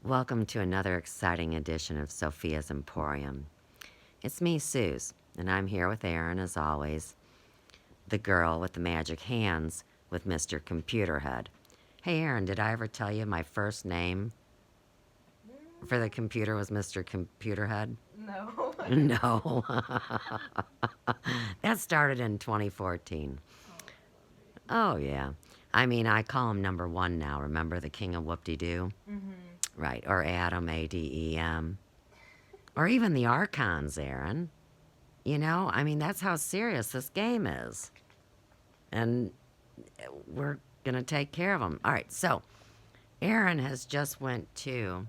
Welcome to another exciting edition of Sophia's Emporium. It's me, Suze, and I'm here with Erin as always, the girl with the magic hands with Mr. Computer Head. Hey Erin, did I ever tell you my first name for the computer was Mr. Computer Head? No. No. That started in 2014. Oh, yeah. I mean, I call him number one now. Remember the king of whoop-de-doo? Mm-hmm. Right. Or Adam, A-D-E-M. Or even the Archons, Aaron. You know, I mean, that's how serious this game is. And we're going to take care of them. All right, so Aaron has just went to...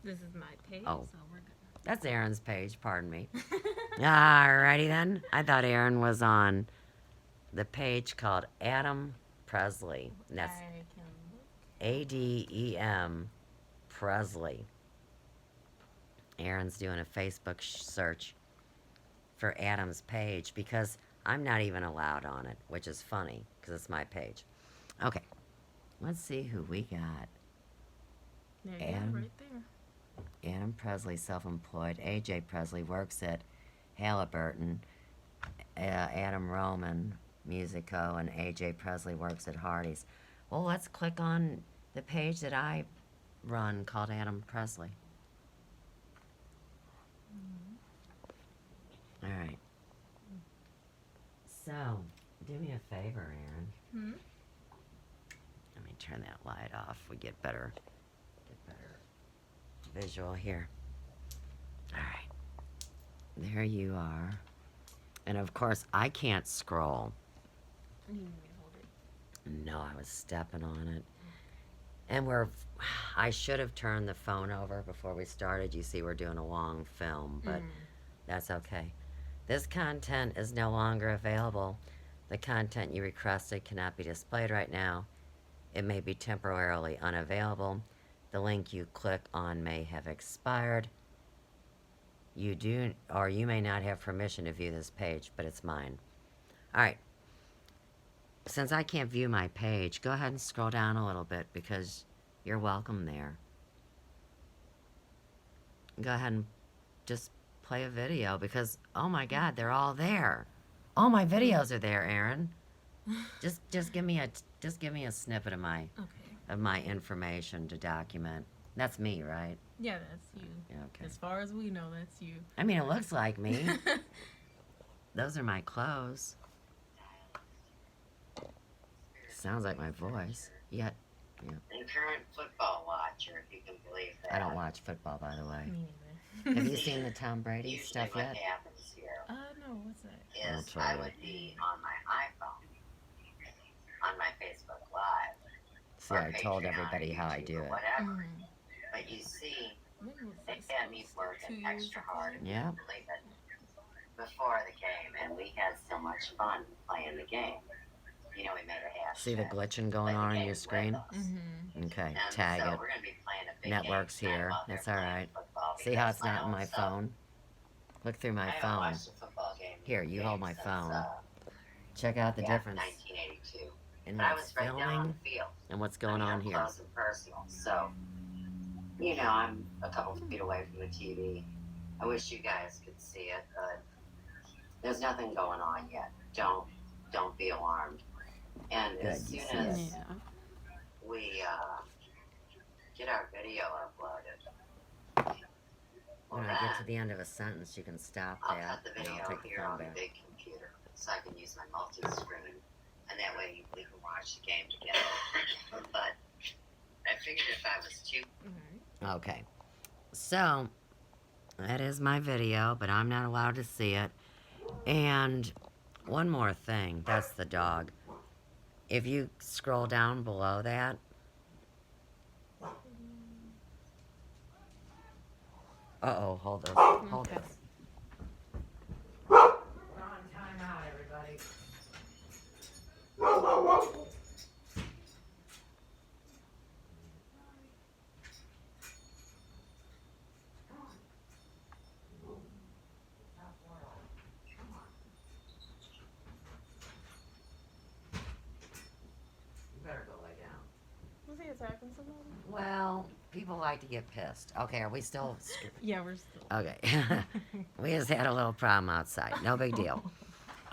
This is my page, Oh, so we're good. that's Aaron's page, pardon me. Alrighty then. I thought Aaron was on the page called Adam Presley. And that's I can look. A-D-E-M Presley. Aaron's doing a Facebook search for Adam's page because I'm not even allowed on it, which is funny because it's my page. Okay, let's see who we got. There you Adam. go, right there. Adam Presley, self-employed. AJ Presley works at Halliburton. Adam Roman, Musico, and AJ Presley works at Hardee's. Well, let's click on the page that I run called Adam Presley. All right. So, do me a favor, Aaron. Hmm? Let me turn that light off. We get better visual here. All right. There you are. And of course, I can't scroll. You need me to hold it. No, I was stepping on it. And I should have turned the phone over before we started. You see, we're doing a long film, but that's okay. This content is no longer available. The content you requested cannot be displayed right now. It may be temporarily unavailable. The link you click on may have expired. You may not have permission to view this page, but it's mine. All right. Since I can't view my page, go ahead and scroll down a little bit because you're welcome there. Go ahead and just play a video because, oh my God, they're all there. All my videos are there, Aaron. Just give me a snippet of my information to document. That's me, right? Yeah, that's you. Okay. As far as we know, that's you. I mean, it looks like me. Those are my clothes. Sounds like my voice. Yeah. And current football watcher, if you can believe that. I don't watch football, by the way. Me neither. Have you seen the Tom Brady stuff What yet? happens here No, what's that? is I would be on my iPhone, on my Facebook Live. See, I told everybody how I do it. Whatever. But you see, When was they this? had me working 2 years extra ago? hard Yeah. before the game, and we had so much fun playing the game. You know, we made a hashtag. See the glitching going on your screen? Okay, And tag so it. we're gonna be playing a big Network's game tonight here. while they're That's all playing right. football See how it's because not on my also- phone? Look through my I haven't phone. watched a football game Here, you hold my since, phone. Check out the difference 1982. in But I what's was right down on filming the field. and what's going on here. Close and personal. So, you know, I'm a couple feet away from the TV. I wish you guys could see it, but there's nothing going on yet. Don't be alarmed. And as Good, you soon see as it. Yeah. we get our video uploaded, When I get to the end of a sentence, you can stop I'll that cut the and video I'll take the here phone on the back. big computer so I can use my multi-screen, and that way we can watch the game together. But I figured if I was too Okay, so that is my video, but I'm not allowed to see it. And one more thing, that's the dog. If you scroll down below that, hold this. Hold Okay. this. We're on timeout, everybody. You better go lay down. Who's he attacking? pissing somebody? Well, people like to get pissed. Okay, are we still? Yeah, we're still. Okay. We just had a little problem outside. No big deal.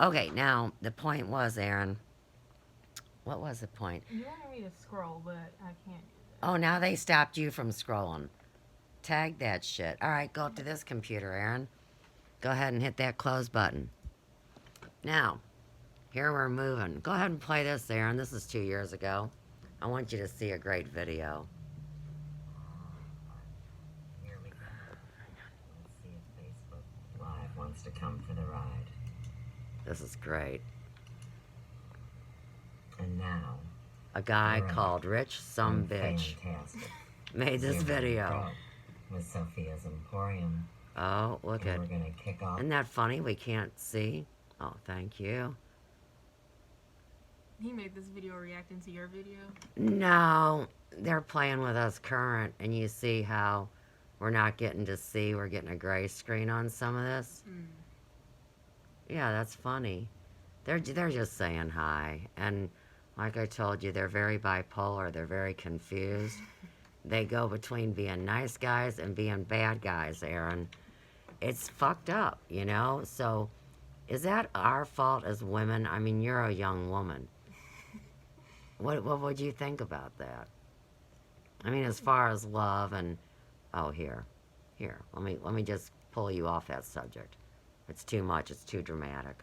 Okay, now the point was, Aaron. What was the point? You wanted me to scroll, but I can't do that. Oh, now they stopped you from scrolling. Tag that shit. All right, go up to this computer, Aaron. Go ahead and hit that close button. Now, here we're moving. Go ahead and play this, Aaron. This is 2 years ago. I want you to see a great video. Here we go. Let's see if Facebook Live wants to come for the ride. This is great. And now, a guy called Rich Some Bitch made this video. With Sophia's Emporium. Oh, look at. We're gonna kick off. Isn't that funny? We can't see. Oh, thank you. He made this video reacting to your video? No, they're playing with us current, and you see how we're not getting to see. We're getting a gray screen on some of this. Mm. Yeah, that's funny. They're just saying hi, and like I told you, they're very bipolar. They're very confused. They go between being nice guys and being bad guys, Aaron. It's fucked up, you know? So, is that our fault as women? I mean, you're a young woman. What would you think about that? I mean, as far as love and... Oh, here. Let me just pull you off that subject. It's too much. It's too dramatic.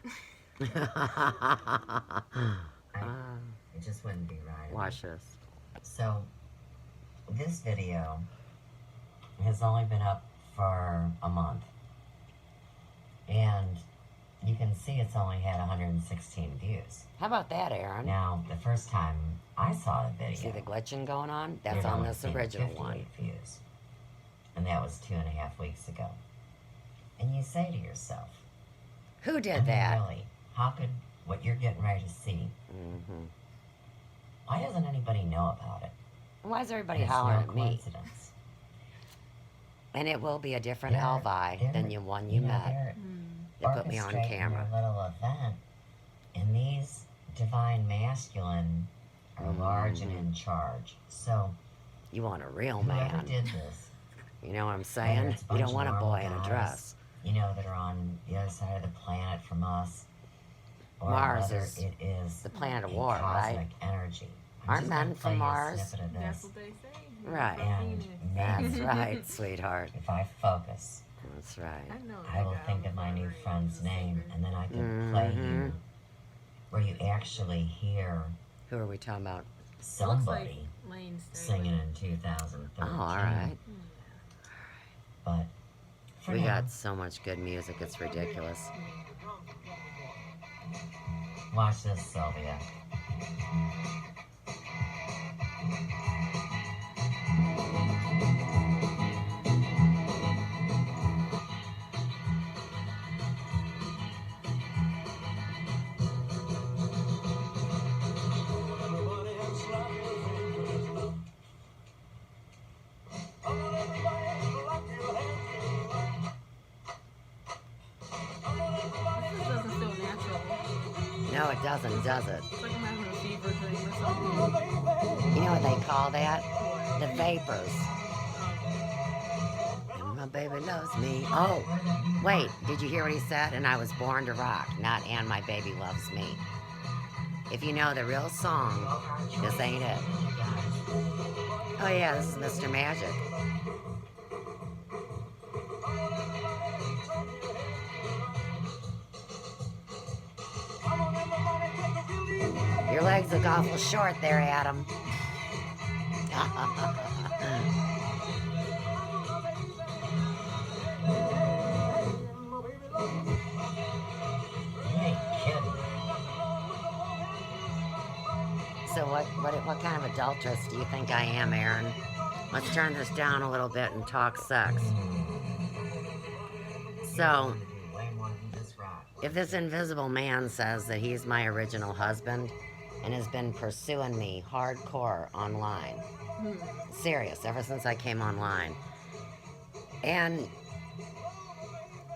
It just wouldn't be right. Watch this. So, this video has only been up for a month. And you can see it's only had 116 views. How about that, Aaron? Now, the first time I saw the video... See the glitching going on? there'd That's on only this been original 58 one. views. And that was 2.5 weeks ago. And you say to yourself... Who I did mean, that? really, how could what you're getting ready to see... Mm-hmm. Why doesn't anybody know about it? Why is everybody It's hollering no at me? coincidence. And it will be a different They're- Elvi than the one you know, met. they're They put me on orchestrating camera. their little event, and these divine masculine are large and in charge. So, You want a real whoever man. did this, You know what I'm whether saying? it's You bunch don't of want a normal boy in a guys, dress. you know, that are on the other side of the planet from us, or Mars whether is it is the planet of a war, cosmic right? energy. I'm Aren't just gonna men play from you a Mars? snippet of That's this, what they say. Right. and That's maybe right, sweetheart. if I focus, That's right. I know. I will think of my new friend's name, and then I can play you where you actually hear Who are we talking about? somebody Lane singing in 2013. Oh, all right. But for We now, got so much good music, it's ridiculous. watch this, Sylvia. This doesn't feel natural. No, it doesn't, does it? It's like I'm having a fever dream or something. You know what they call that? What? The vapors. And my baby loves me. Oh, wait, did you hear what he said? And I was born to rock, not and my baby loves me. If you know the real song, this ain't it. Oh yeah, this is Mr. Magic. Your legs look awful short there, Adam. You ain't kidding. So what kind of adulteress do you think I am, Aaron? Let's turn this down a little bit and talk sex. So, Way more than just rock. if this invisible man says that he's my original husband and has been pursuing me hardcore online, serious, ever since I came online, and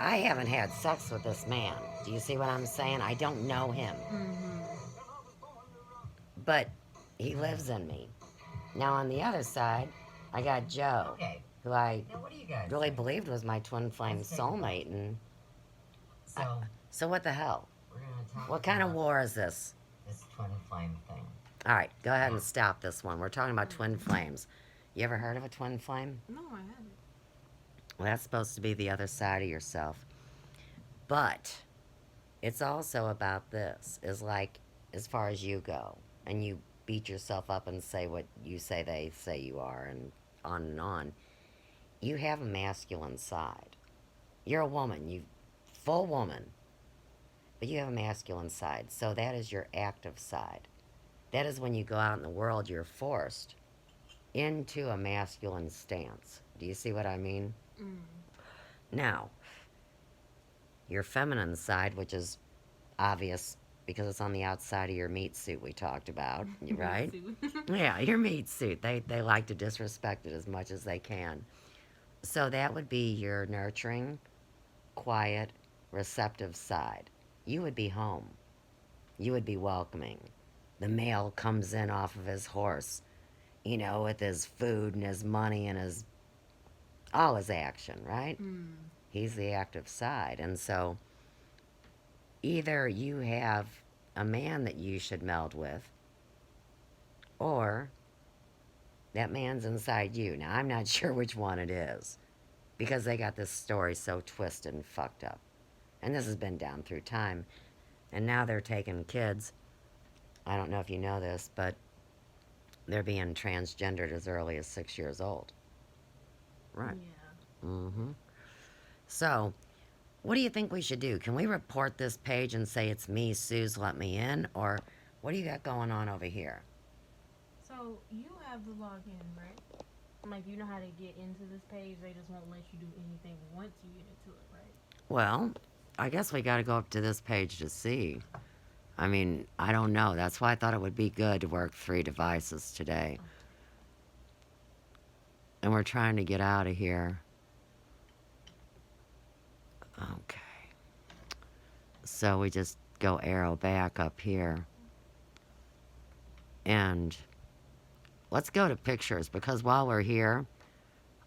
I haven't had sex with this man. Do you see what I'm saying? I don't know him. But he lives in me. Now on the other side, I got Joe, Okay. who I Now, what do you guys really think? believed was my twin flame Let's take a vote. soulmate. And So, so what the hell? we're going to talk What kind of about war is this? this twin flame thing. All right, go ahead and stop this one. We're talking about twin flames. You ever heard of a twin flame? No, I haven't. Well, that's supposed to be the other side of yourself. But it's also about this, is like, as far as you go, and you beat yourself up and say what you say they say you are, and on and on. You have a masculine side. You're a woman, you full woman, but you have a masculine side. So that is your active side. That is when you go out in the world, you're forced into a masculine stance. Do you see what I mean? Mm. Now, your feminine side, which is obvious because it's on the outside of your meat suit we talked about, right? Yeah, your meat suit. They like to disrespect it as much as they can. So that would be your nurturing, quiet, receptive side. You would be home. You would be welcoming. The male comes in off of his horse, with his food and his money and all his action, right? Mm. He's the active side. And so either you have a man that you should meld with, or that man's inside you. Now, I'm not sure which one it is, because they got this story so twisted and fucked up. And this has been down through time. And now they're taking kids. I don't know if you know this, but they're being transgendered as early as 6 years old. Right. Yeah. Mm-hmm. So, what do you think we should do? Can we report this page and say it's me, Sue's let me in? Or what do you got going on over here? So you have the login, right? Like, you know how to get into this page. They just won't let you do anything once you get into it, right? Well, I guess we got to go up to this page to see. I mean, I don't know. That's why I thought it would be good to work 3 devices today. And we're trying to get out of here. Okay. So we just go arrow back up here. And let's go to pictures, because while we're here,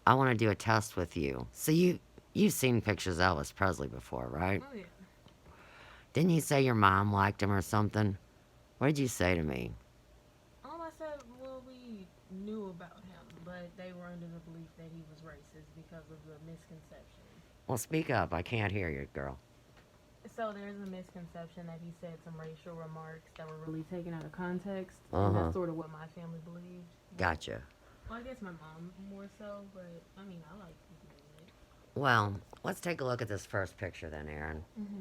I want to do a test with you. So you've seen pictures of Elvis Presley before, right? Oh, yeah. Didn't you say your mom liked him or something? What did you say to me? I said, well, we knew about him, but they were under the belief that he was racist because of the misconception. Well, speak up. I can't hear you, girl. So there's a misconception that he said some racial remarks that were really taken out of context. Uh-huh. And that's sort of what my family believed. Gotcha. Well, I guess my mom more so, but I mean, I like his music. Well, let's take a look at this first picture then, Aaron. Mm-hmm.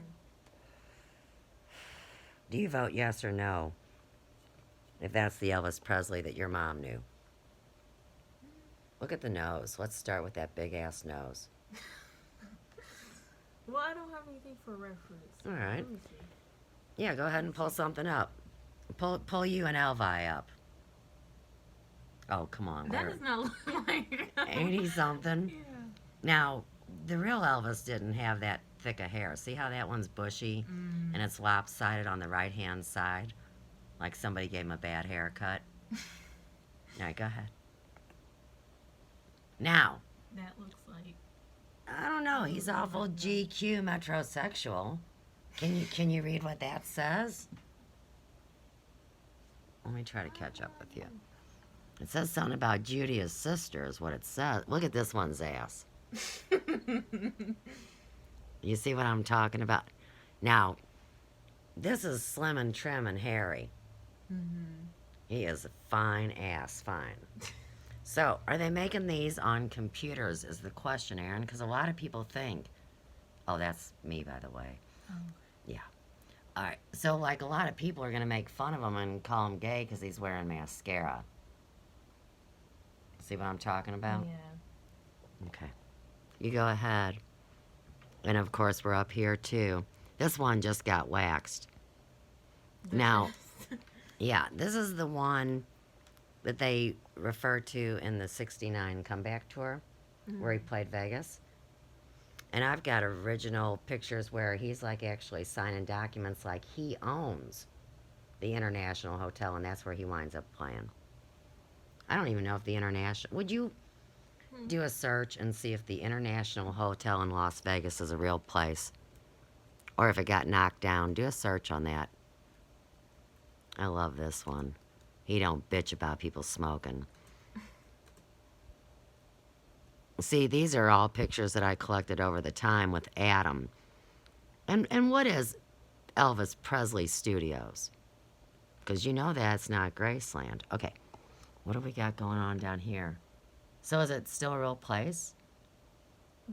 Do you vote yes or no if that's the Elvis Presley that your mom knew? Look at the nose. Let's start with that big-ass nose. Well, I don't have anything for reference. All right. Let me see. Yeah, go ahead and pull something up. Pull you and Elvi up. Oh, come on. That does not look like... Ain't he something? Yeah. Now, the real Elvis didn't have that thick of hair. See how that one's bushy and it's lopsided on the right-hand side? Like somebody gave him a bad haircut. All right, go ahead. Now, That looks like... I don't know. He's awful GQ metrosexual. Can you read what that says? Let me try to catch up with you. It says something about Judy, his sister, is what it says. Look at this one's ass. You see what I'm talking about? Now, this is slim and trim and hairy. Mm-hmm. He is a fine ass, fine. So, are they making these on computers is the question, Aaron, because a lot of people think, oh, that's me, by the way. Oh. Yeah. All right. So, like, a lot of people are going to make fun of him and call him gay because he's wearing mascara. See what I'm talking about? Yeah. Okay. You go ahead. And, of course, we're up here, too. This one just got waxed. Now, yeah, this is the one that they refer to in the 69 comeback tour where he played Vegas. And I've got original pictures where he's like actually signing documents like he owns the International Hotel, and that's where he winds up playing. I don't even know if the International... Would you do a search and see if the International Hotel in Las Vegas is a real place? Or if it got knocked down. Do a search on that. I love this one. He don't bitch about people smoking. See, these are all pictures that I collected over the time with Adam. And what is Elvis Presley Studios? Because you know that's not Graceland. Okay, what do we got going on down here? So is it still a real place?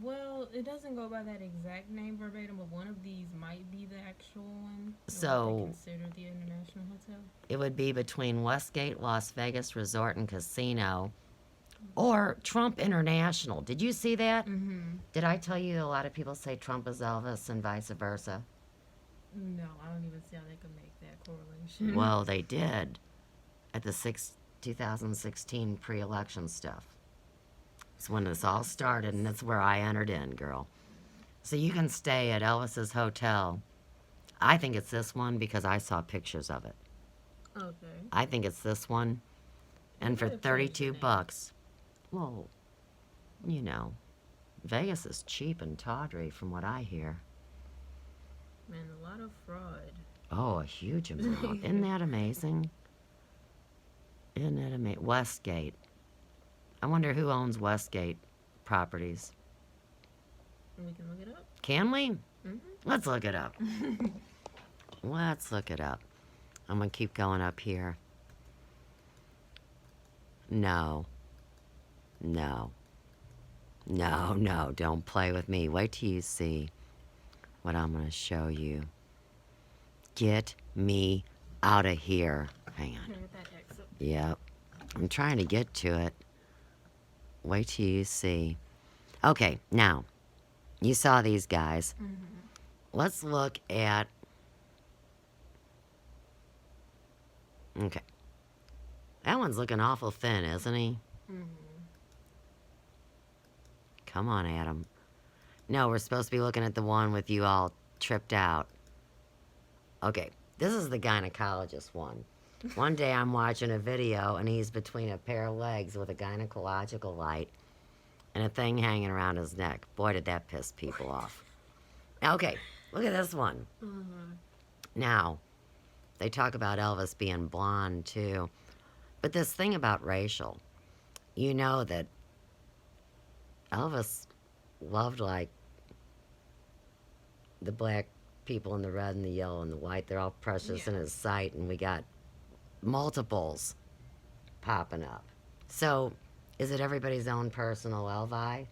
Well, it doesn't go by that exact name verbatim, but one of these might be the actual one. Or So- what they consider the International Hotel. It would be between Westgate, Las Vegas Resort and Casino, or Trump International. Did you see that? Mm-hmm. Did I tell you a lot of people say Trump is Elvis and vice versa? No, I don't even see how they could make that correlation. Well, they did at the 2016 pre-election stuff. It's when this all started, and that's where I entered in, girl. So you can stay at Elvis's hotel. I think it's this one because I saw pictures of it. Okay. I think it's this one. And for What a place 32 it is. bucks, well, you know, Vegas is cheap and tawdry from what I hear. Man, a lot of fraud. Oh, a huge amount. Isn't that amazing? Isn't that amazing? Westgate. I wonder who owns Westgate properties. We can look it up. Can we? Mm-hmm. Let's look it up. Let's look it up. I'm going to keep going up here. No. No. No, no, don't play with me. Wait till you see what I'm going to show you. Get me out of here. Hang on. Here with that exit. Yep. I'm trying to get to it. Wait till you see. Okay, now, you saw these guys. Mm-hmm. Let's look at... Okay. That one's looking awful thin, isn't he? Mm-hmm. Come on, Adam. No, we're supposed to be looking at the one with you all tripped out. Okay, this is the gynecologist one. One day I'm watching a video and he's between a pair of legs with a gynecological light and a thing hanging around his neck. Boy, did that piss people off. Okay, look at this one. Mm-hmm. Now, they talk about Elvis being blonde too. But this thing about racial, you know that Elvis loved like the black people and the red and the yellow and the white. They're all precious in his sight, and we got multiples popping up. So, is it everybody's own personal Elvi?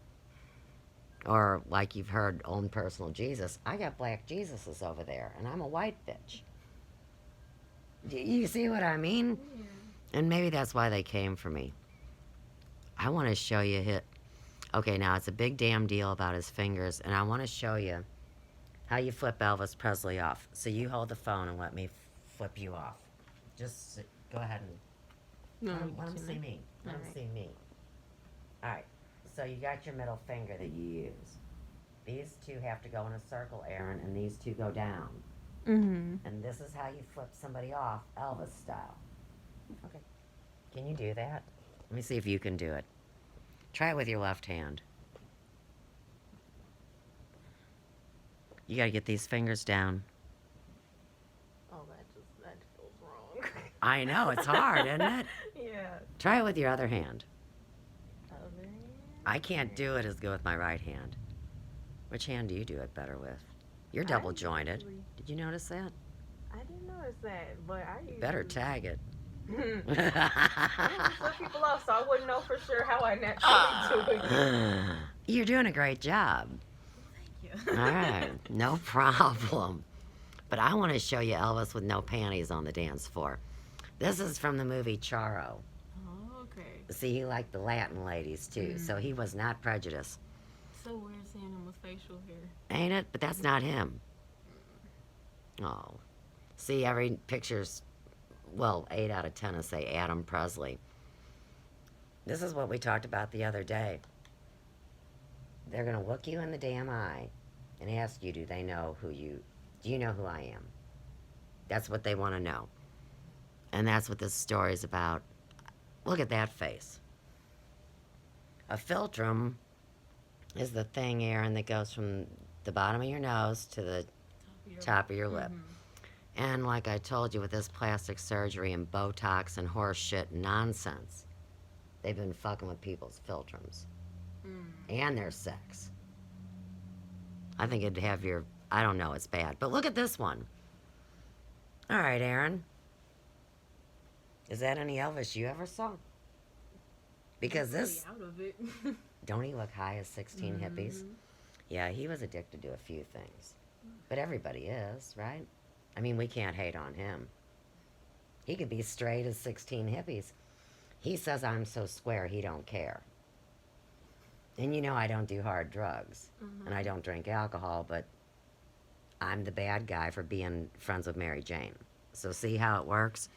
Or, like you've heard, own personal Jesus? I got black Jesuses over there, and I'm a white bitch. You see what I mean? Yeah. And maybe that's why they came for me. I want to show you hit. Okay, now it's a big damn deal about his fingers, and I want to show you how you flip Elvis Presley off. So you hold the phone and let me flip you off. Just go ahead and No, let him see me. Let him Alright. see me. All right. So you got your middle finger that you use. These two have to go in a circle, Aaron, and these two go down. Mm-hmm. And this is how you flip somebody off, Elvis style. Okay. Can you do that? Let me see if you can do it. Try it with your left hand. You gotta get these fingers down. Oh, that feels wrong. I know, it's hard, isn't it? Yeah. Try it with your other hand. Other hand? I can't do it as good with my right hand. Which hand do you do it better with? You're I double jointed. usually- Did you notice that? I didn't notice that, but I usually... Better tag it. I flip people off, so I wouldn't know for sure how I naturally do it. You're doing a great job. Thank you. All right, no problem. But I want to show you Elvis with no panties on the dance floor. This is from the movie Charo. Oh, okay. See, he liked the Latin ladies too, so he was not prejudiced. So weird seeing him with facial hair. Ain't it? But that's not him. Oh. See, every picture's, well, 8 out of 10 will say Adam Presley. This is what we talked about the other day. They're going to look you in the damn eye and ask you, do you know who I am? That's what they want to know. And that's what this story's about. Look at that face. A philtrum is the thing, Aaron, that goes from the bottom of your nose to the top of your lip. And like I told you, with this plastic surgery and Botox and horse shit nonsense, they've been fucking with people's philtrums and their sex. I think it'd have your, I don't know, it's bad. But look at this one. All right, Aaron. Is that any Elvis you ever saw? Because this, out of it. don't he look high as 16 hippies? Yeah, he was addicted to a few things. But everybody is, right? I mean, we can't hate on him. He could be straight as 16 hippies. He says I'm so square, he don't care. And you know I don't do hard drugs. And I don't drink alcohol, but I'm the bad guy for being friends with Mary Jane. So see how it works?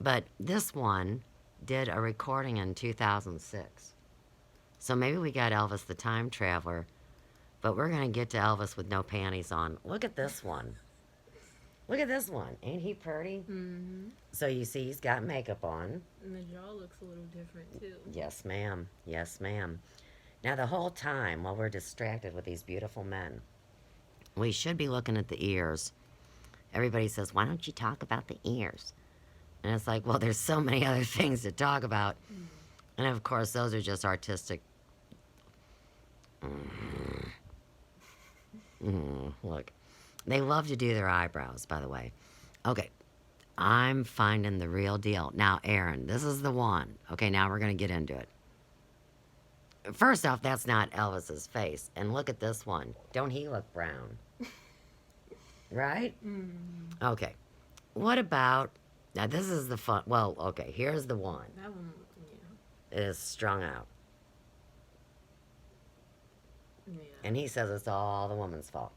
But this one did a recording in 2006. So maybe we got Elvis the Time Traveler, but we're going to get to Elvis with no panties on. Look at this one. Look at this one. Ain't he pretty? So you see he's got makeup on. And the jaw looks a little different, too. Yes, ma'am. Yes, ma'am. Now, the whole time, while we're distracted with these beautiful men, we should be looking at the ears. Everybody says, why don't you talk about the ears? And it's like, well, there's so many other things to talk about. And, of course, those are just artistic. Look. They love to do their eyebrows, by the way. Okay. I'm finding the real deal. Now, Aaron, this is the one. Okay, now we're going to get into it. First off, that's not Elvis's face. And look at this one. Don't he look brown? Right? Okay. What about... Now, this is the fun... Well, okay, here's the one. That one, It is strung out. yeah. And he says it's all the woman's fault.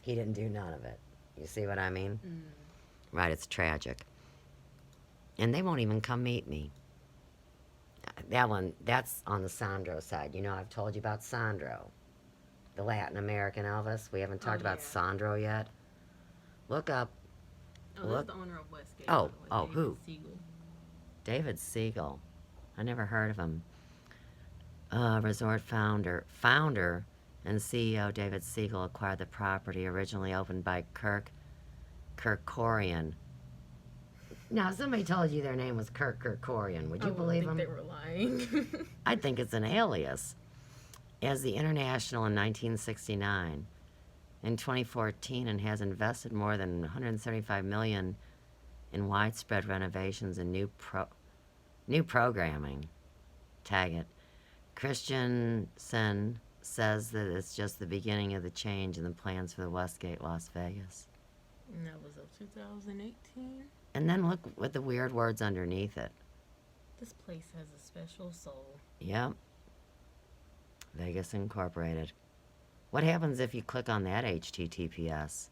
He didn't do none of it. You see what I mean? Right, it's tragic. And they won't even come meet me. That one, that's on the Sandro side. You know, I've told you about Sandro, the Latin American Elvis. We haven't talked about yeah. Sandro yet. Look up. Oh, Look. that's the owner of Westgate. Oh, by the way, oh, who? David Siegel. David Siegel. I never heard of him. Resort founder and CEO David Siegel acquired the property originally opened by Kirk Kerkorian. Now, if somebody told you their name was Kirk Kerkorian, would you believe I him? think they were lying. I think it's an alias. As the International in 1969, in 2014, and has invested more than $175 million in widespread renovations and new programming. Tag it. Christensen says that it's just the beginning of the change in the plans for the Westgate Las Vegas. And that was of 2018. And then look with the weird words underneath it. This place has a special soul. Yep. Vegas Incorporated. What happens if you click on that HTTPS?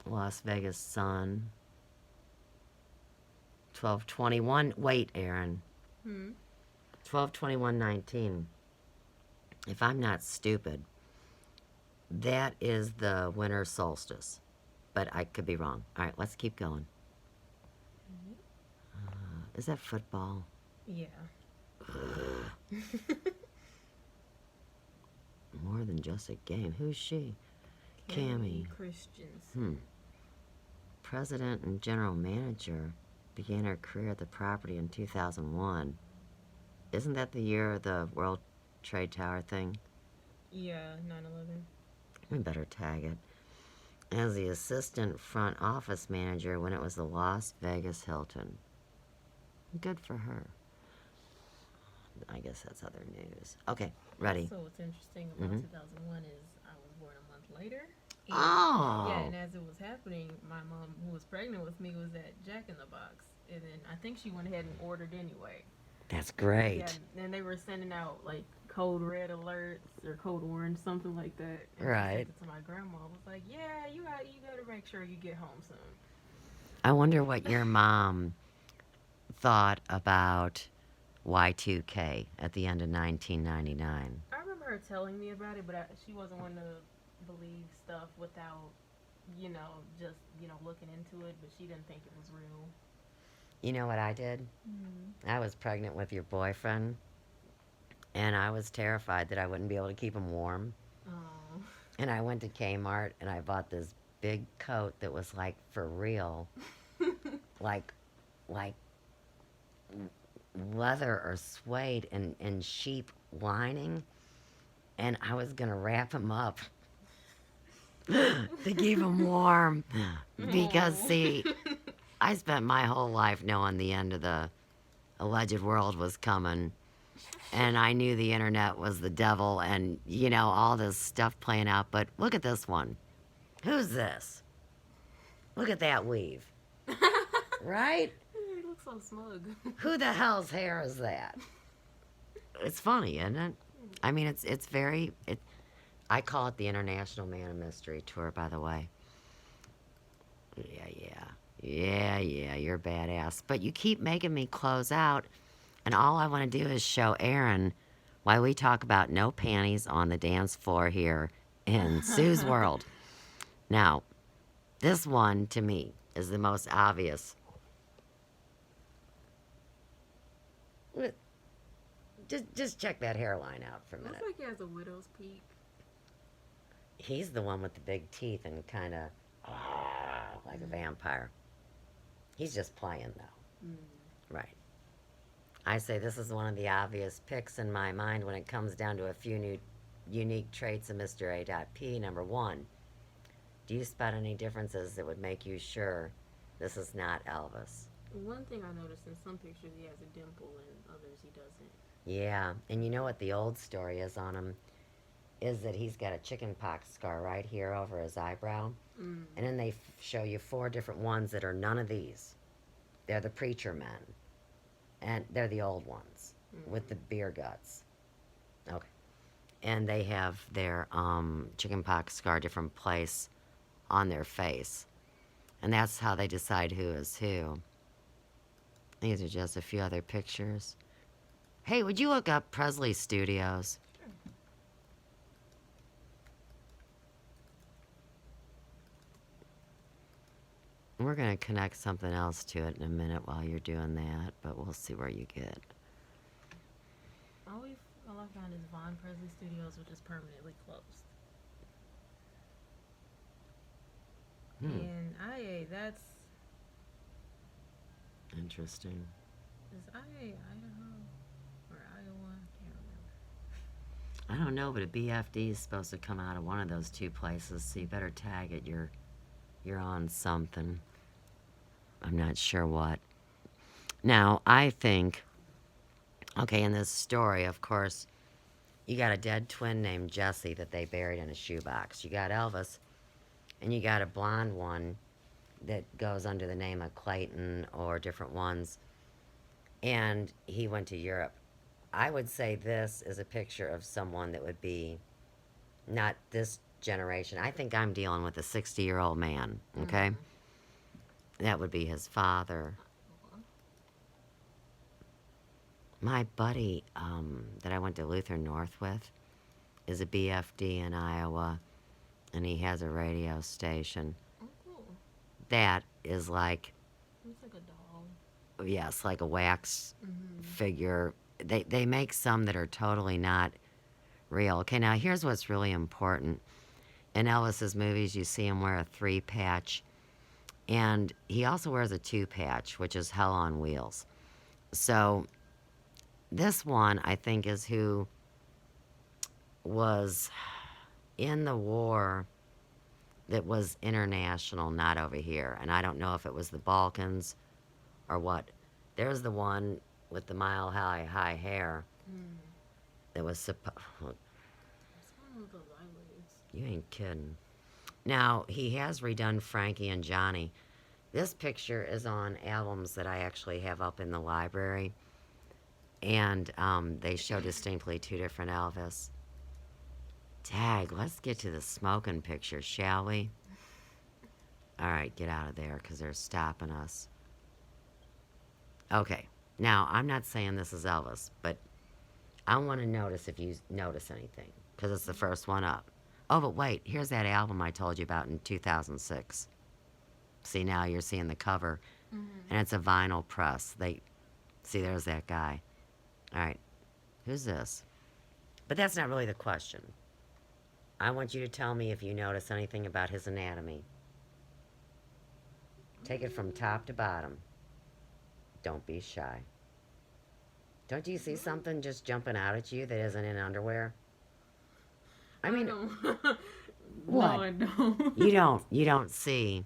Las Vegas Sun. 12/21. Wait, Aaron. 12/21/19. If I'm not stupid, that is the winter solstice. But I could be wrong. All right, let's keep going. Is that football? Yeah. More than just a game. Who's she? Cammy. Christians. President and general manager, began her career at the property in 2001. Isn't that the year of the World Trade Tower thing? Yeah, 9/11. We better tag it. As the assistant front office manager when it was the Las Vegas Hilton. Good for her. I guess that's other news. Okay, ready. So what's interesting about 2001 is I was born a month later. And, Oh! Yeah, and as it was happening, my mom, who was pregnant with me, was at Jack in the Box. And then I think she went ahead and ordered anyway. That's great. Yeah, and they were sending out, like, code red alerts or code orange, something like that. And I Right. sent it to my grandma. I was like, yeah, you gotta make sure you get home soon. I wonder what your mom thought about Y2K at the end of 1999. I remember her telling me about it, but she wasn't one to believe stuff without just looking into it, but she didn't think it was real. You know what I did? I was pregnant with your boyfriend, and I was terrified that I wouldn't be able to keep him warm. Oh. And I went to Kmart and I bought this big coat that was like for real, like like leather or suede and sheep lining, and I was gonna wrap him up to keep him warm because Oh. see, I spent my whole life knowing the end of the alleged world was coming. And I knew the internet was the devil and, all this stuff playing out. But look at this one. Who's this? Look at that weave. Right? He looks so smug. Who the hell's hair is that? It's funny, isn't it? I mean, it's very. I call it the International Man of Mystery Tour, by the way. Yeah, you're badass. But you keep making me close out, and all I want to do is show Aaron why we talk about no panties on the dance floor here in Sue's world. Now, this one, to me, is the most obvious. Just check that hairline out for a minute. Looks like he has a widow's peak. He's the one with the big teeth and kind of like a vampire. He's just playing, though. Right. I say this is one of the obvious picks in my mind when it comes down to a few new unique traits of Mr. A.P. Number one, do you spot any differences that would make you sure this is not Elvis? One thing I noticed in some pictures he has a dimple and others he doesn't. Yeah, and you know what the old story is on him? Is that he's got a chicken pox scar right here over his eyebrow. And then they show you 4 different ones that are none of these. They're the preacher men. And they're the old ones with the beer guts. Okay. And they have their chicken pox scar different place on their face. And that's how they decide who is who. These are just a few other pictures. Hey, would you look up Presley Studios? We're going to connect something else to it in a minute while you're doing that, but we'll see where you get. All I found is Von Presley Studios, which is permanently closed. And that's Interesting. is Idaho or Iowa? Can't remember. I don't know, but a BFD is supposed to come out of one of those 2 places, so you better tag it. You're on something. I'm not sure what. Now, I think, okay, in this story, of course, you got a dead twin named Jesse that they buried in a shoebox. You got Elvis, and you got a blonde one that goes under the name of Clayton or different ones. And he went to Europe. I would say this is a picture of someone that would be not this generation. I think I'm dealing with a 60-year-old man, okay? That would be his father. My buddy that I went to Lutheran North with is a BFD in Iowa, and he has a radio station. Oh, cool. That is like, Looks like a doll. yes, like a wax figure. They make some that are totally not real. Okay, now here's what's really important. In Elvis's movies, you see him wear a 3-patch, and he also wears a 2-patch, which is hell on wheels. So this one, I think, is who was in the war that was international, not over here. And I don't know if it was the Balkans or what. There's the one with the mile-high hair that was supposed... What's going on with those eyelids? You ain't kidding. Now, he has redone Frankie and Johnny. This picture is on albums that I actually have up in the library. And they show distinctly 2 different Elvis. Tag, let's get to the smoking picture, shall we? All right, get out of there because they're stopping us. Okay, now, I'm not saying this is Elvis, but I want to notice if you notice anything because it's the first one up. Oh, but wait, here's that album I told you about in 2006. See, now you're seeing the cover, and it's a vinyl press. See, there's that guy. All right, who's this? But that's not really the question. I want you to tell me if you notice anything about his anatomy. Take it from top to bottom. Don't be shy. Don't you see something just jumping out at you that isn't in underwear? I mean, what? No, I don't. You don't see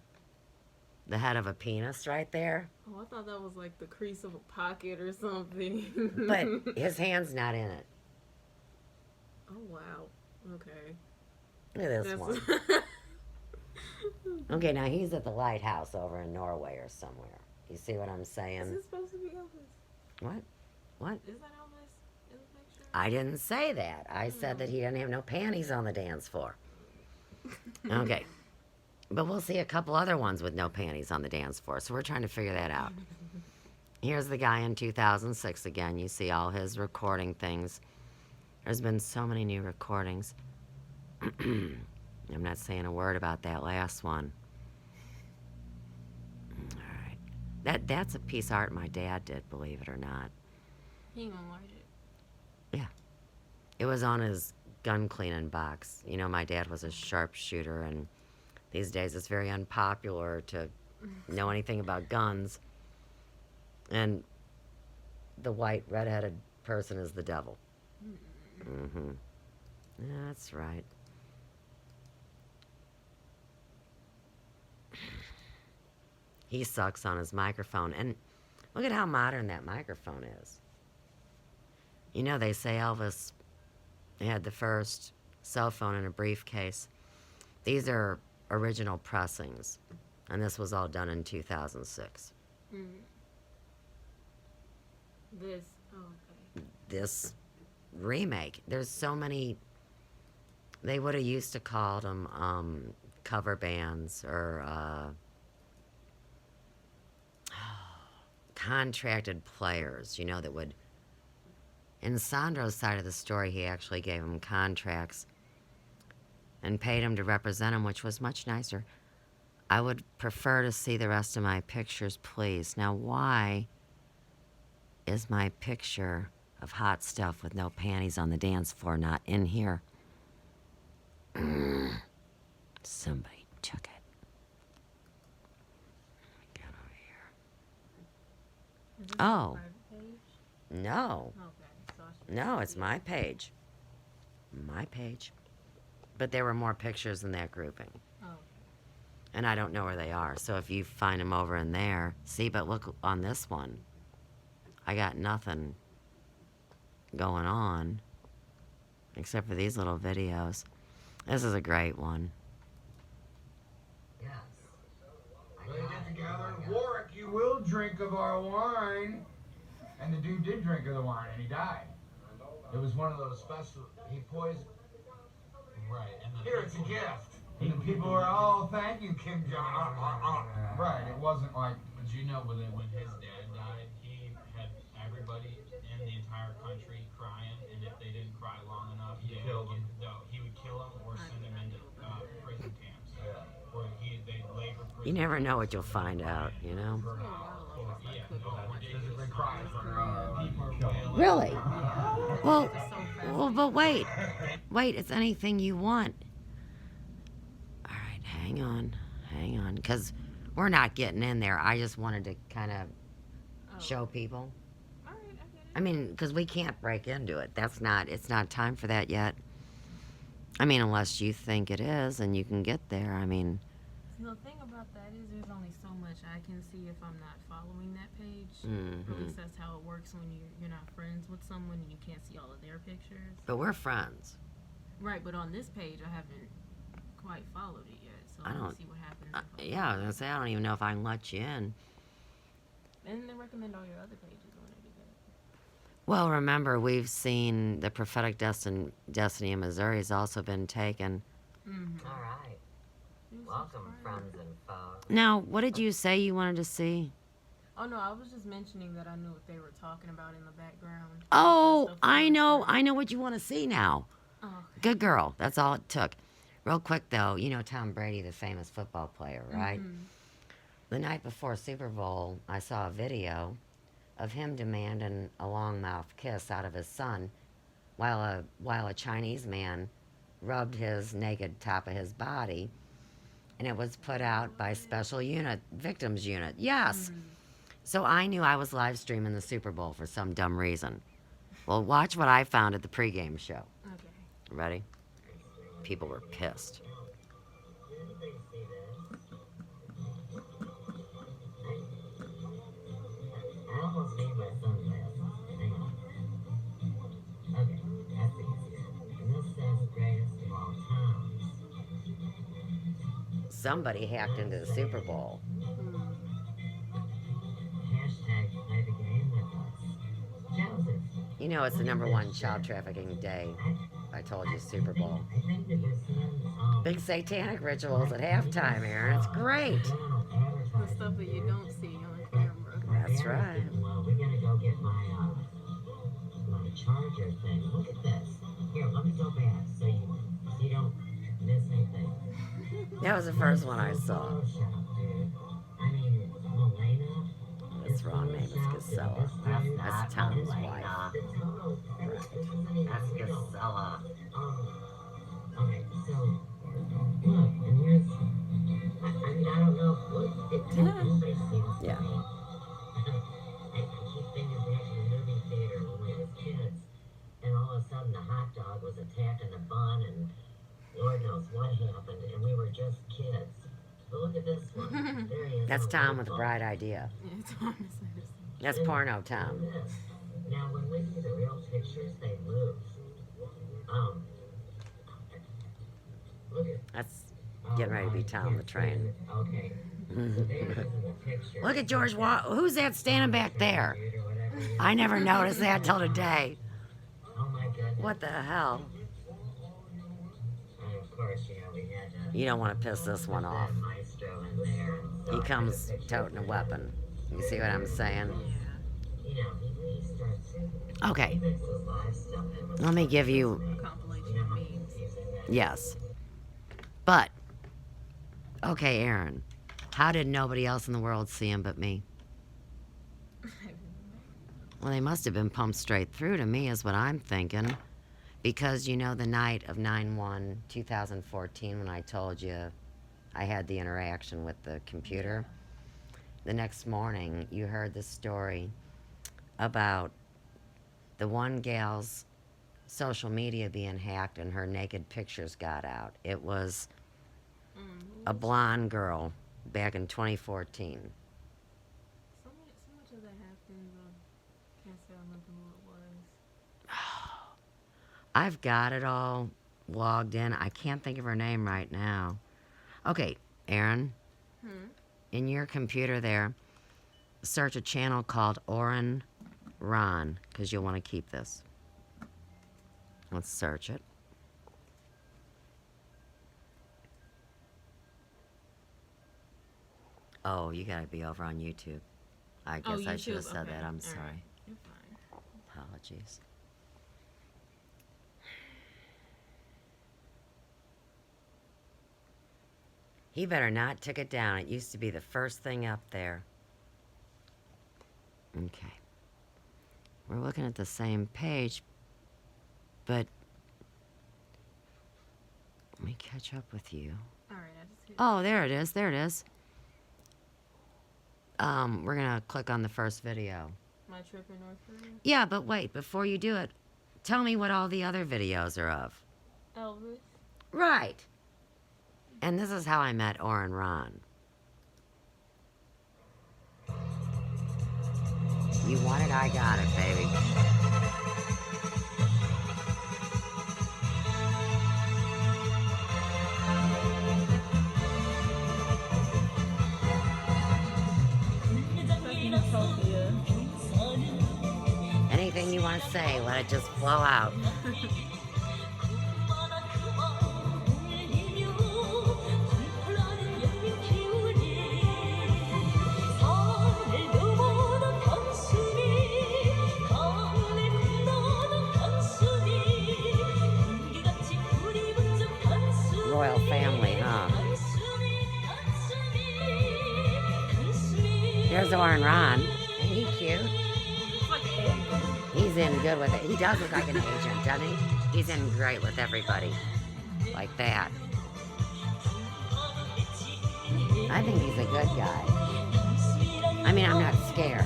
the head of a penis right there? Oh, I thought that was like the crease of a pocket or something. But his hand's not in it. Oh, wow. Okay. Look at this one. Okay, now he's at the lighthouse over in Norway or somewhere. You see what I'm saying? Is this supposed to be Elvis? What? What? Is that Elvis in the picture? I didn't say that. I said that he didn't have no panties on the dance floor. Okay. But we'll see a couple other ones with no panties on the dance floor, so we're trying to figure that out. Here's the guy in 2006 again. You see all his recording things. There's been so many new recordings. I'm not saying a word about that last one. All right. That's a piece of art my dad did, believe it or not. He ain't gonna like it. Yeah. It was on his gun cleaning box. You know, my dad was a sharpshooter, and these days it's very unpopular to know anything about guns. And the white redheaded person is the devil. Mm-hmm. That's right. He sucks on his microphone. And look at how modern that microphone is. You know, they say Elvis had the first cell phone in a briefcase. These are original pressings. And this was all done in 2006. This. Oh, okay. This remake. There's so many. They would have used to call them cover bands or contracted players, you know, that would. In Sandro's side of the story, he actually gave them contracts and paid them to represent him, which was much nicer. I would prefer to see the rest of my pictures, please. Now, why is my picture of hot stuff with no panties on the dance floor not in here? Somebody took it. Get over here. Is this Oh. a private page? No. Okay. So I should No, it's see my it. page. My page. But there were more pictures in that grouping. Oh. And I don't know where they are. So if you find them over in there, see, but look on this one. I got nothing going on except for these little videos. This is a great one. Yes. They get together. Warwick, you will drink of our wine. And the dude did drink of the wine, and he died. It was one of those special. He poisoned. Right, and the Here, it's a people- gift. And the people were, oh, thank you, Kim Jong. Right. It wasn't like. But you know, when his dad died, he had everybody in the entire country crying, and if they didn't cry long enough, He killed them. he would kill them or send them into prison camps. Yeah. Where they labor prison You never know what camps. you'll find out, you know? It's been a while ago since I Yeah, cooked no, that. ridiculous. Physically crying for People are wailing. Really? Yeah. Well, It's just so well, but wait. Wait, it's anything you want. All right, hang on. Because we're not getting in there. I just wanted to kind of Oh. show people. All right, I get it. I mean, because we can't break into it. It's not time for that yet. I mean, unless you think it is and you can get there. I mean, The thing about that is there's only so much I can see if I'm not following that page. Mhm. At least that's how it works when you're not friends with someone and you can't see all of their pictures. but we're friends. Right, but on this page I haven't quite followed it yet. So I let's don't- see what happens. if I Yeah, I was going to say, I don't even know if I can let you in. And then recommend all your other pages when I do that. Well, remember, we've seen the Prophetic Destiny in Missouri has also been taken. Mm-hmm. All right. Welcome, friends and foes. Now, what did you say you wanted to see? Oh no, I was just mentioning that I knew what they were talking about in the background. Oh, Stuff I on know. the I know what you want to see now. screen. Oh, Good girl. That's all it took. Real quick though, you know Tom Brady, the famous football player, right? Mhm. The night before Super Bowl, I saw a video of him demanding a long mouth kiss out of his son while a Chinese man rubbed his naked top of his body, and it was put out by special unit victims unit. Yes. So I knew I was live streaming the Super Bowl for some dumb reason. Well, watch what I found at the pregame show. Okay. Ready? People were pissed. I almost need my sunglasses. Hang on. Okay, that's easier. And this says greatest of all times. Somebody hacked into the Super Bowl. Hashtag play the game with us. Joseph. You know it's the #1 child trafficking day. I told you, Super Bowl. I think that your son, Big satanic rituals at halftime, Aaron. It's great. The stuff that you don't see on camera. That's right. Well, we're gonna go get my charger thing. Look at this. Here, let me go back so you don't miss anything. That was the first one I saw. I mean, Melena. His wrong name is Casella. That's Tom's wife. Right. That's Casella. Okay, so look, and here's. I mean, I don't know what it everybody seems to Yeah. me. I keep thinking back to the movie theater when we was kids, and all of a sudden the hot dog was attacking the bun, and Lord knows what happened, and we were just kids. But look at this one. There he is. That's on Tom with a football. bright idea. Yeah, Thomas Edison. That's porno Tom. This. Now, when we see the real pictures, they move. Look at. That's getting ready to be Tom the Train. Okay. So there it is in the picture. Look at George Who's that standing back there? I never noticed that till today. Oh my goodness. What the hell? And of course, we had You don't want to piss this one off. Maestro in there. And He comes toting a weapon. You see what I'm saying? he starts. Okay, He mixes live stuff in with let me give you. Compilation of memes. Yes. But, okay, Aaron. How did nobody else in the world see him but me? Well, they must have been pumped straight through to me, is what I'm thinking. Because, you know, the night of 9/1/2014, when I told you I had the interaction with the computer, the next morning you heard the story about the one gal's social media being hacked and her naked pictures got out. It was a blonde girl back in 2014. So much of that happened. Can't say I remember who it was. I've got it all logged in. I can't think of her name right now. Okay, Aaron, in your computer there, search a channel called Oren Ron, because you'll want to keep this. Let's search it. Oh, you gotta be over on YouTube. I guess I should have YouTube, said okay. that. I'm All sorry. right. You're fine. Apologies. He better not took it down. It used to be the first thing up there. Okay. We're looking at the same page, but let me catch up with you. All right, I just hit. Oh, there it is. There it is. We're gonna click on the first video. My trip in North Korea. Yeah, but wait, before you do it, tell me what all the other videos are of. Elvis. Right. And this is how I met Oren Ron. You want it, I got it, baby. Anything you want to say, let it just flow out. Royal boyfriend Ron. Ain't he cute? It's like an agent. He's in good with it. He does look like an agent, doesn't he? He's in great with everybody. Like that. I think he's a good guy. I mean, I'm not scared.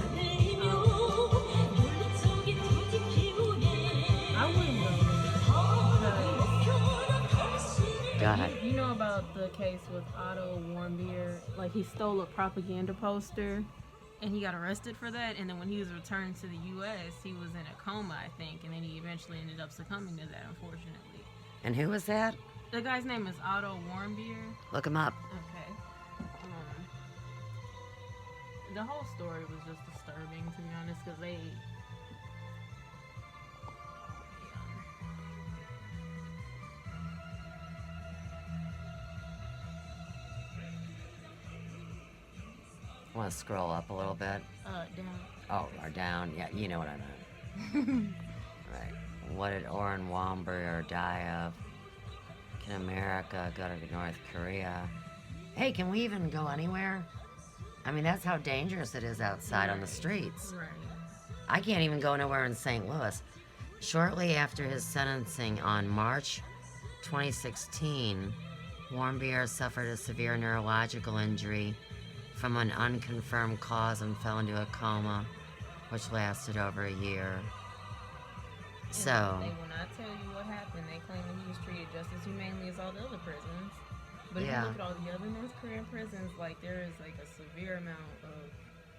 I wouldn't go. Go ahead. You know about the case with Otto Warmbier? Like, he stole a propaganda poster and he got arrested for that. And then when he was returned to the U.S., he was in a coma, I think. And then he eventually ended up succumbing to that, unfortunately. And who was that? The guy's name is Otto Warmbier. Look him up. Okay. The whole story was just disturbing, to be honest, because they. Want to scroll up a little bit? Down. Oh, or down. Yeah, you know what I meant. Right. What did Orrin Womberger die of? Can America go to North Korea? Hey, can we even go anywhere? I mean, that's how dangerous it is outside on the streets. Right. I can't even go nowhere in St. Louis. Shortly after his sentencing on March 2016, Warmbier suffered a severe neurological injury from an unconfirmed cause and fell into a coma, which lasted over a year. So, They will not tell you what happened. They claim that he was treated just as humanely as all the other prisons. But if Yeah. you look at all the other North Korean prisons, like, there is, like, a severe amount of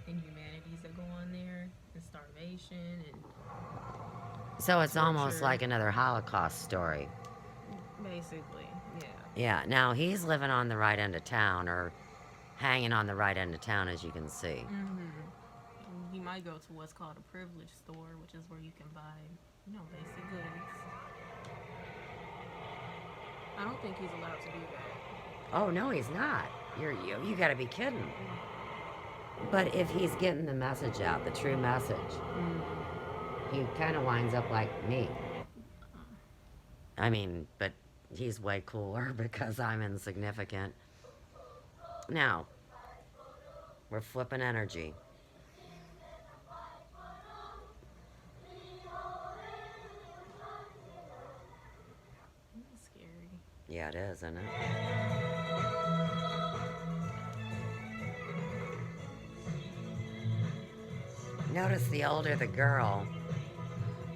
inhumanities that go on there, and starvation, and so it's almost torture. like another Holocaust story. Basically, yeah. Yeah, now he's living on the right end of town, or hanging on the right end of town, as you can see. He might go to what's called a privilege store, which is where you can buy, basic goods. I don't think he's allowed to do that. Oh no, he's not. You gotta be kidding. But if he's getting the message out, the true message, he kind of winds up like me. I mean, but he's way cooler because I'm insignificant. Now, we're flipping energy. That's scary. Yeah, it is, isn't it? Notice the older the girl,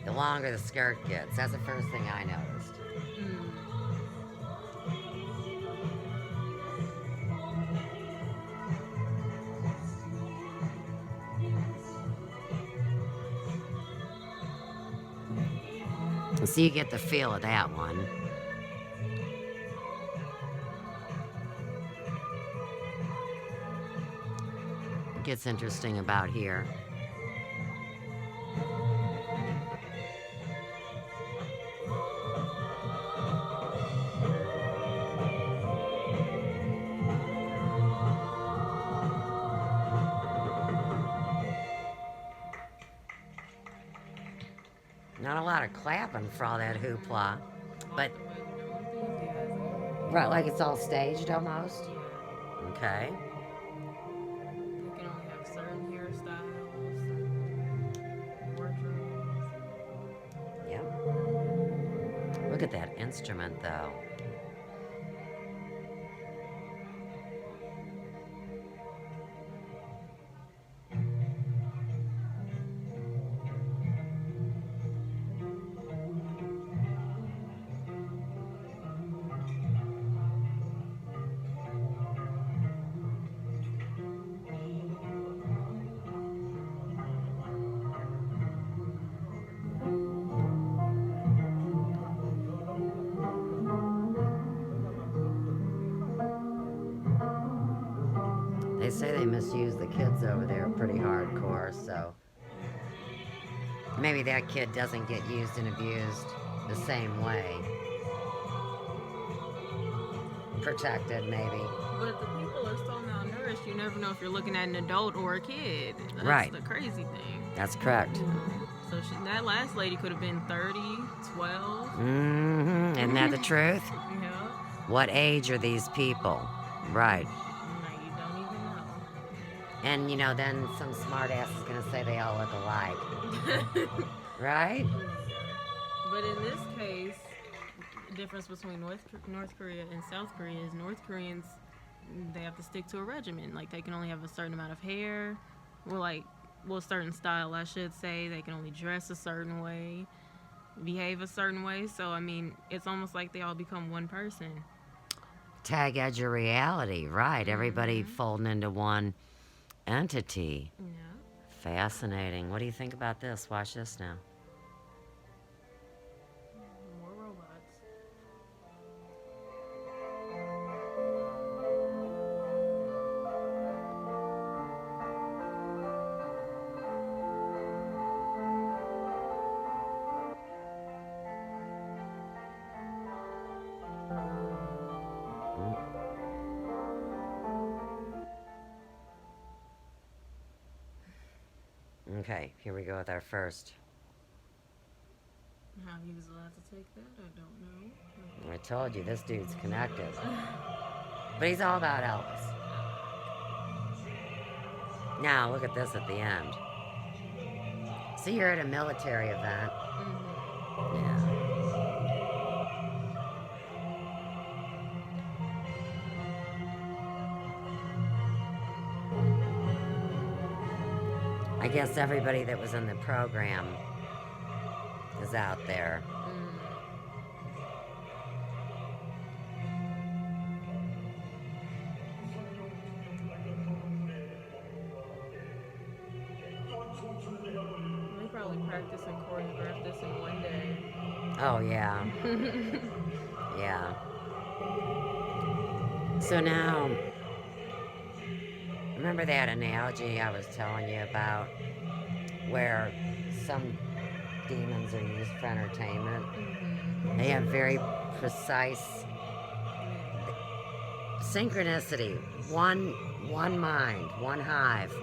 the longer the skirt gets. That's the first thing I noticed. So you get the feel of that one. It gets interesting about here. Not a lot of clapping for all that hoopla, but right, like it's all staged almost. Okay. You can only have certain hairstyles, certain wardrobes. Yep. Look at that instrument, though. They say they misuse the kids over there pretty hardcore, so maybe that kid doesn't get used and abused the same way. Protected, maybe. But the people are so malnourished, you never know if you're looking at an adult or a kid. That's Right. the crazy thing. That's correct. So that last lady could have been 30, 12. Mm-hmm. Isn't that the truth? Yeah. What age are these people? Right. Like, you don't even know. And, then some smart ass is going to say they all look alike. Right? But in this case, the difference between North Korea and South Korea is North Koreans, they have to stick to a regimen. Like, they can only have a certain amount of hair, or a certain style, I should say. They can only dress a certain way, behave a certain way. So, I mean, it's almost like they all become one person. Tag edge of reality, right? Everybody folding into one entity. Yeah. Fascinating. What do you think about this? Watch this now. More robots. Okay, here we go with our first. How he was allowed to take that, I don't know. I told you, this dude's connected. But he's all about Elvis. Now, look at this at the end. See, you're at a military event. Yeah. I guess everybody that was in the program is out there. They probably practiced and choreographed this in one day. Oh, yeah. Yeah. So now, remember that analogy I was telling you about where some demons are used for entertainment? They have very precise synchronicity. One mind, one hive.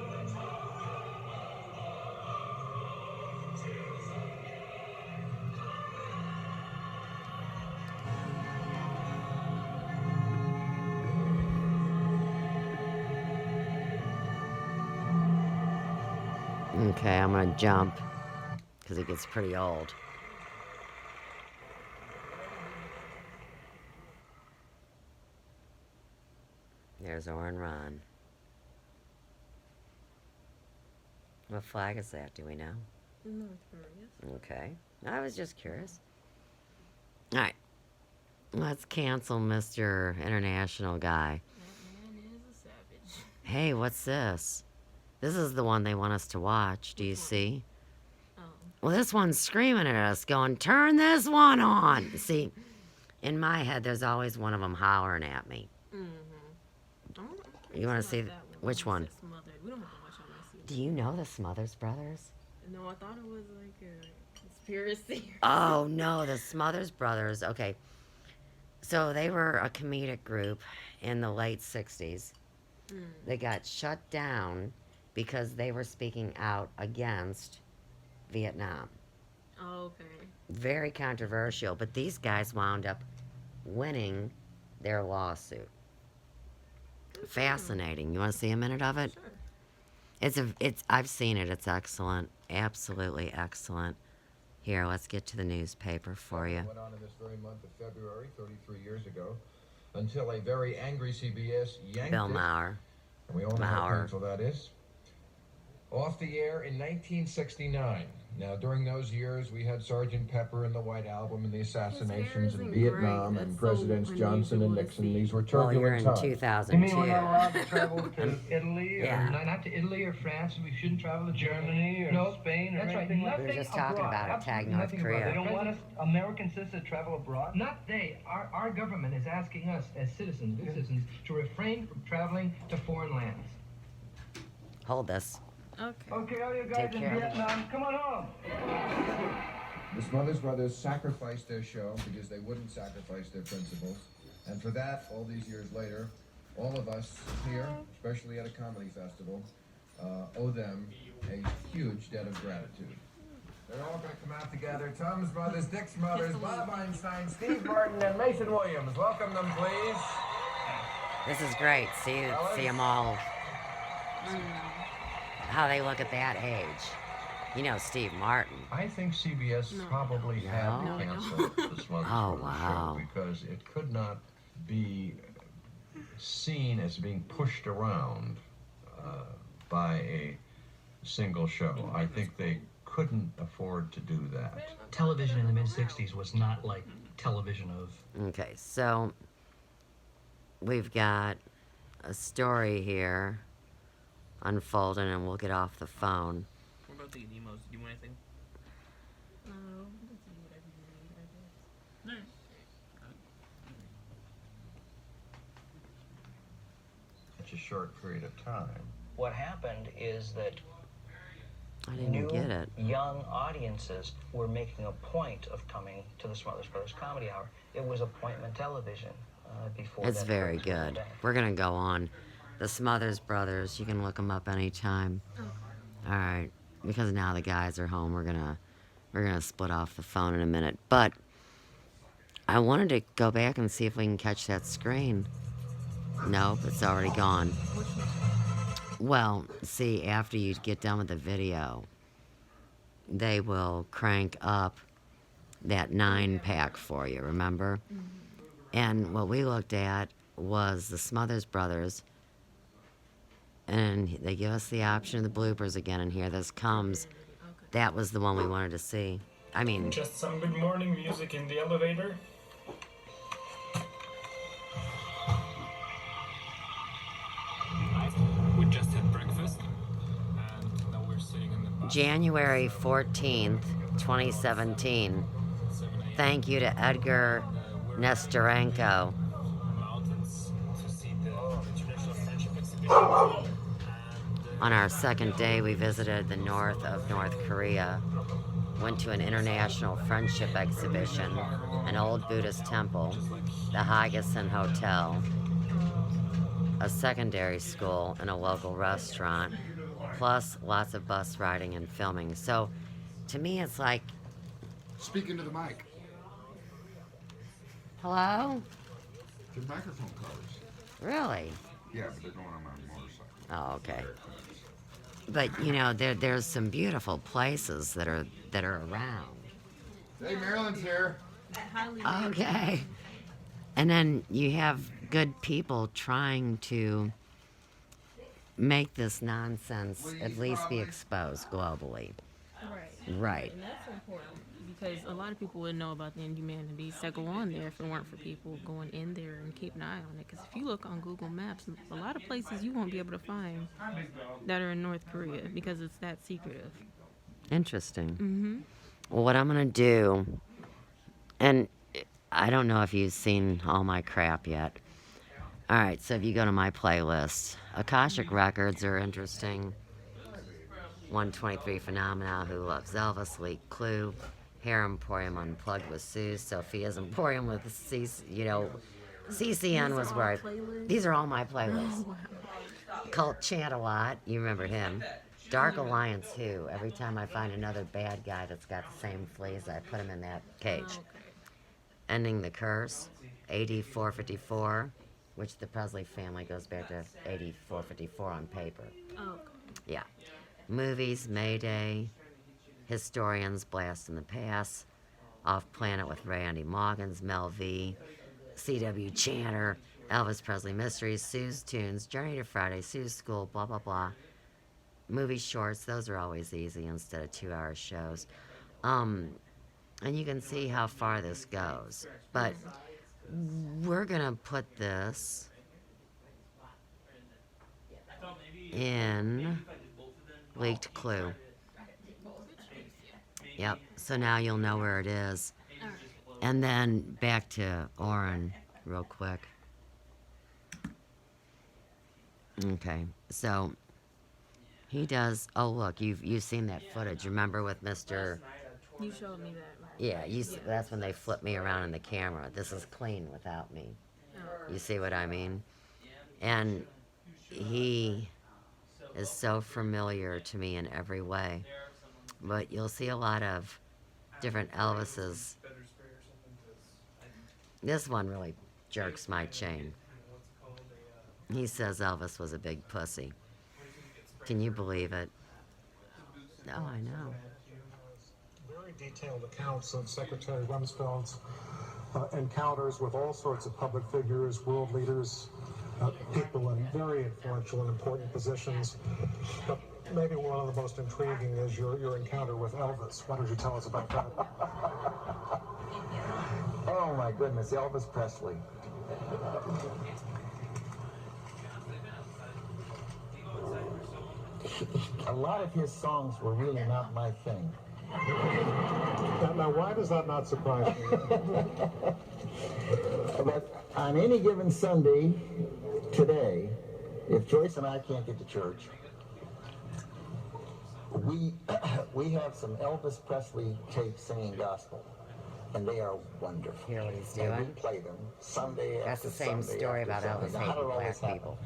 Okay, I'm gonna jump because it gets pretty old. There's Oren Ron. What flag is that? Do we know? North Korea. Okay. I was just curious. All right. Let's cancel Mr. International Guy. That man is a savage. Hey, what's this? This is the one they want us to watch. Do you see? Oh. Well, this one's screaming at us, going, turn this one on. See, in my head, there's always one of them hollering at me. You want to see which one? We don't have to watch it. Do you know the Smothers Brothers? No, I thought it was like a conspiracy. Oh, no, the Smothers Brothers. Okay. So they were a comedic group in the late 60s. They got shut down because they were speaking out against Vietnam. Oh, okay. Very controversial, but these guys wound up winning their lawsuit. Fascinating. You want to see a minute of it? Sure. I've seen it. It's excellent. Absolutely excellent. Here, let's get to the newspaper for you. Went on in this very month of February, 33 years ago, until a very angry CBS yanked Bill it, Maher. and we all know how Maher. painful that is, off the air in 1969. Now, during those years, we had Sgt. Pepper and the White Album and the assassinations in isn't Vietnam great. and That's Presidents so Johnson and unusual to Nixon. see. These were Well, you're turbulent in times. 2002. You mean we're not allowed to travel to Italy, or Yeah. not to Italy or France? We shouldn't travel to Germany or Spain or That's right. anything like We that. were just talking abroad. about it. Tag Absolutely North nothing abroad. They Korea. don't want us American citizens to travel abroad. Not they. Our government is asking us as citizens, good citizens, to refrain from traveling to foreign lands. Hold this. Okay. Okay, all you guys Take in care. Vietnam, come on home. The Smothers Brothers sacrificed their show because they wouldn't sacrifice their principles. And for that, all these years later, all of us here, especially at a comedy festival, owe them a huge debt of gratitude. They're all going to come out together. Tom's brothers, Dick's brothers, Bob Einstein, Steve Martin, and Mason Williams. Welcome them, please. This is great. See them all. Mm. how they look at that age. You know Steve Martin. I think CBS No. probably had No? to cancel the Smothers Oh, Brothers wow. show because it could not be seen as being pushed around by a single show. I think they couldn't afford to do that. Television in the mid 60s was not like television of. Okay, so we've got a story here unfolding, and we'll get off the phone. What about the emos? Do you want anything? Let's see whatever you need, I guess. Such a short period of time. What happened is that I didn't new get it. young audiences were making a point of coming to the Smothers Brothers Comedy Hour. It was appointment television before. It's that very was rolled good. out. We're gonna go on. The Smothers Brothers. You can look them up anytime. All right, because now the guys are home. We're gonna split off the phone in a minute. But I wanted to go back and see if we can catch that screen. Nope, it's already gone. Well, see, after you get done with the video, they will crank up that 9-pack for you, remember? And what we looked at was the Smothers Brothers, and they give us the option of the bloopers again, and here this comes. That was the one we wanted to see. I mean, Just some good morning music in the elevator. We just had breakfast, and now we're sitting in the bus. January 14th, 2017. Thank you to Edgar Nestorenko. Mountains to see the International Friendship Exhibition. On our second day, we visited the north of North Korea, went to an international friendship exhibition, an old Buddhist temple, the Hagesan Hotel, a secondary school, and a local restaurant, plus lots of bus riding and filming. So, to me, it's like, Speaking to the mic. hello? The microphone covers. Really? Yeah, but they're going on my motorcycle. Oh, okay. But you know, there's some beautiful places that are around. Hey, Marilyn's here. Okay. And then you have good people trying to make this nonsense at least be exposed globally. Right. Right. And that's important because a lot of people wouldn't know about the inhumanities that go on there if it weren't for people going in there and keep an eye on it. Because if you look on Google Maps, a lot of places you won't be able to find that are in North Korea because it's that secretive. Interesting. Mm-hmm. Well, what I'm going to do, and I don't know if you've seen all my crap yet. All right, so if you go to my playlist, Akashic Records are interesting. 123 Phenomena, Who Loves Elvis, Leak Clue, Hair Emporium Unplugged with Sue, Sophia's Emporium with CCN was where these are all my playlists. Cult Chant a Lot, you remember him. Dark Alliance Who, every time I find another bad guy that's got the same fleas, I put him in that cage. Ending the Curse, AD 454, which the Presley family goes back to AD 454 on paper. Oh, Yeah. Movies, Mayday, Historians, Blast in the Past, Off Planet with Randy Moggins, Mel V, C.W. Chanter, Elvis Presley Mysteries, Sue's Tunes, Journey to Friday, Sue's School, blah, blah, blah. Movie shorts, those are always easy instead of 2-hour shows. And you can see how far this goes. But we're going to put this in Leaked Clue. Yep, so now you'll know where it is. And then back to Oren real quick. Okay, so he does, oh look, you've seen that footage, remember with Mr. you showed me that. Right? Yeah, that's when they flip me around in the camera. This is clean without me. You see what I mean? And he is so familiar to me in every way. But you'll see a lot of different Elvises. This one really jerks my chain. He says Elvis was a big pussy. Can you believe it? Oh, I know. Very detailed accounts of Secretary Rumsfeld's encounters with all sorts of public figures, world leaders, people in very influential and important positions. But maybe one of the most intriguing is your encounter with Elvis. Why don't you tell us about that? Oh my goodness, Elvis Presley. A lot of his songs were really not my thing. Now, why does that not surprise you? But on any given Sunday today, if Joyce and I can't get to church, we have some Elvis Presley tapes singing gospel, and they are wonderful. Hear what he's And we doing? play them Sunday after That's the same Sunday story after about Sunday. Elvis Now, how did hating all black this happen? people.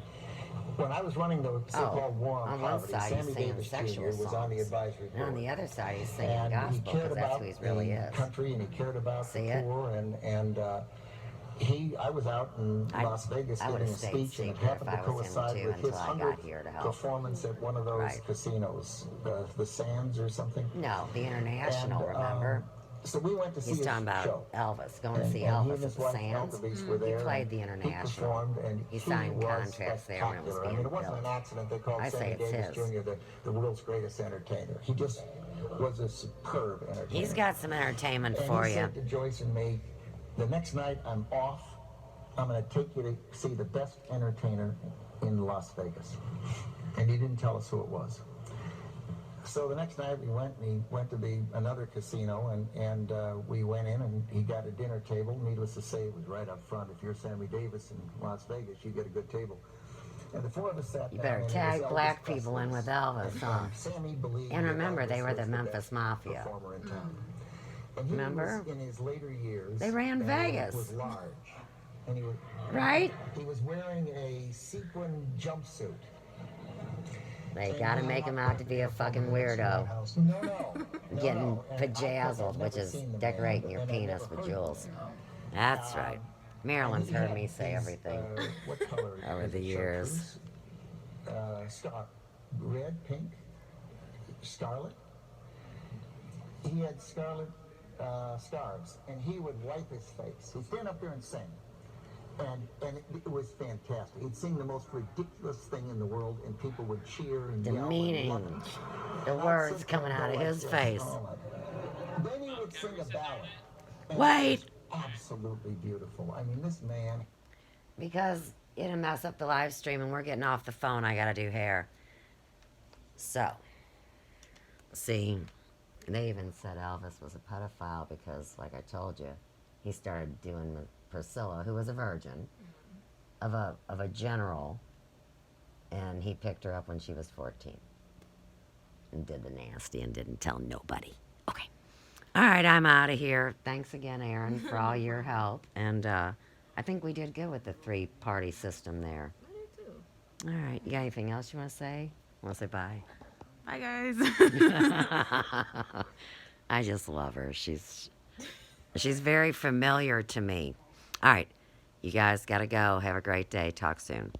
When I was running the so-called War on on one Poverty, side Sammy he's singing Davis sexual Jr. was on the songs, advisory and on board. the other side he's singing And gospel he because cared that's about who he really the is. country, and he cared about See the it? poor, and I was out in Las Vegas I giving would've a stayed speech, and it secret happened if to I was him coincide too with his until I got 100th here to help. performance at one of those Right. casinos, the Sands or something. No, the International, And, remember? So we went to see He's his talking about show. Elvis, going to And- see and he Elvis and his at the wife, Sands. Elvis, were He there, played and the he International. performed, and He signed was contracts there when it was spectacular. being I mean, it wasn't built. an accident. They called I say Sammy it's Davis his. Jr. the world's greatest entertainer. He just was a superb entertainer. He's got some entertainment And for he you. said to Joyce and me, the next night I'm off. I'm going to take you to see the best entertainer in Las Vegas. And he didn't tell us who it was. So the next night we went, and he went to another casino, and we went in, and he got a dinner table. Needless to say, it was right up front. If you're Sammy Davis in Las Vegas, you get a good table. And the four of us sat You down, better and it tag was black Elvis people in Presley's. with Elvis, huh? Sammy believed And that remember, Elvis they were was the the Memphis best Mafia. performer in town. And he Remember? was in his later years. They ran and Vegas. was large. And Right? He was wearing a sequin jumpsuit. They gotta make him out to be a fucking weirdo. No. Getting And I've bedazzled, which never is seen the man, decorating your and I've penis never with heard of jewels. him. That's right. Marilyn's And he heard had me say these, everything what color over is the it, years. chartreuse? Red, pink, scarlet. He had scarlet scarves, and he would wipe his face. He'd stand up there and sing. And it was fantastic. He'd sing the most ridiculous thing in the world, and people would cheer and The yell. meaning, and love it. the I'd words sit coming there out of like his this. face. Oh, my. Then he would sing a ballad. And Wait. it was absolutely beautiful. I mean, this man. Because it'll mess up the live stream and we're getting off the phone. I gotta do hair. So, see, they even said Elvis was a pedophile because, like I told you, he started doing with Priscilla, who was a virgin, of a general, and he picked her up when she was 14 and did the nasty and didn't tell nobody. Okay. All right, I'm out of here. Thanks again, Aaron, for all your help. And I think we did good with the 3-party system there. I do too. All right, you got anything else you want to say? I want to say bye. Bye, guys. I just love her. She's very familiar to me. All right, you guys got to go. Have a great day. Talk soon.